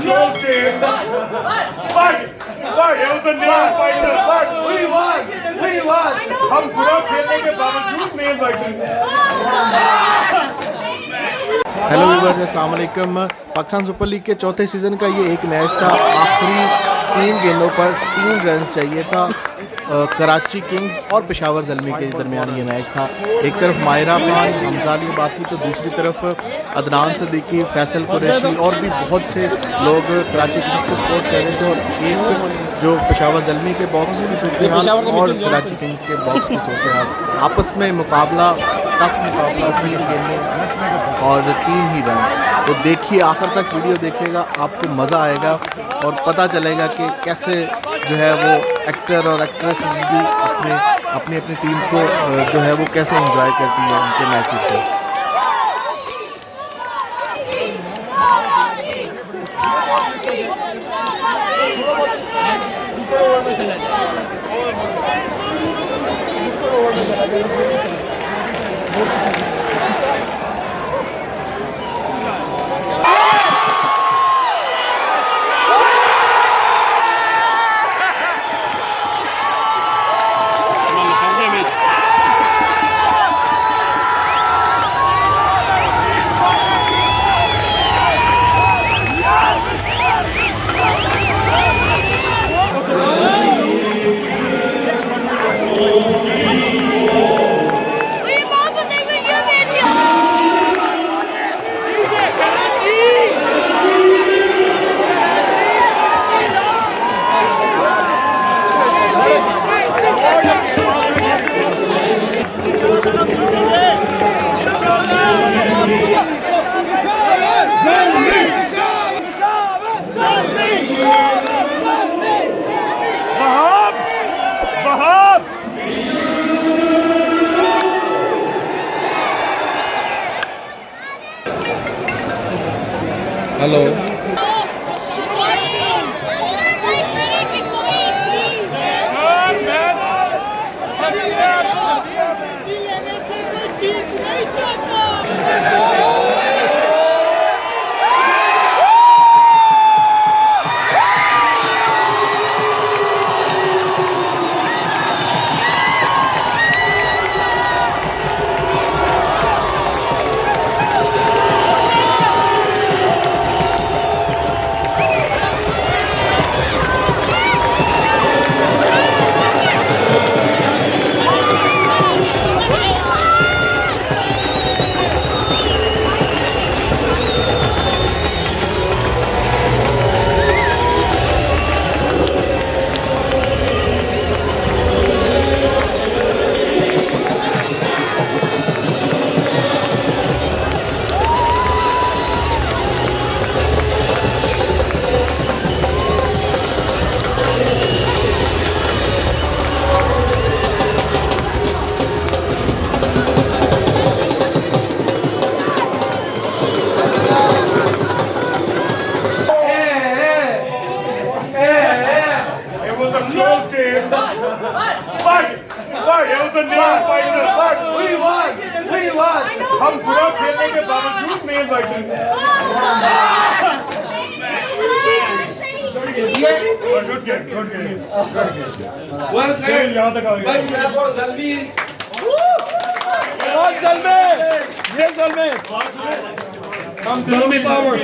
close game. But it was a nail fighter. But we won. हम बुरा खेलने के बावजूद nail fighter. हेलो व्यूअर्स, अस्सलाम वालेकुम। पाकिस्तान सुपर लीग के चौथे सीज़न का ये एक मैच था। आखिरी 3 गेंदों पर 3 रन चाहिए था। कराची किंग्स और पेशावर ज़ल्मी के दरमियान ये मैच था। एक तरफ माहिरा खान, हमजा अली अब्बासी, तो दूसरी तरफ अदनान सिद्दीकी, फैसल कुरैशी और भी बहुत से लोग कराची किंग्स को सपोर्ट कर रहे थे। और एक जो पेशावर ज़ल्मी के बॉक्स की सूरत हाल और कराची किंग्स के बॉक्स की सूरत हाल, आपस में मुकाबला, टफ मुकाबला, 3 गेंदें और 3 ही रन। तो देखिए, आखिर तक वीडियो देखिएगा, आपको मज़ा आएगा और पता चलेगा कि कैसे जो है वो एक्टर और एक्ट्रेसेस भी अपनी टीम्स को जो है वो कैसे एंजॉय करती हैं उनके मैचेस को। Hello, Close game. But it was a nail fighter. But we won. हम बुरा खेलने के बावजूद nail fighter. Good game. Well played. यहाँ तक आ गया. Zalmi power.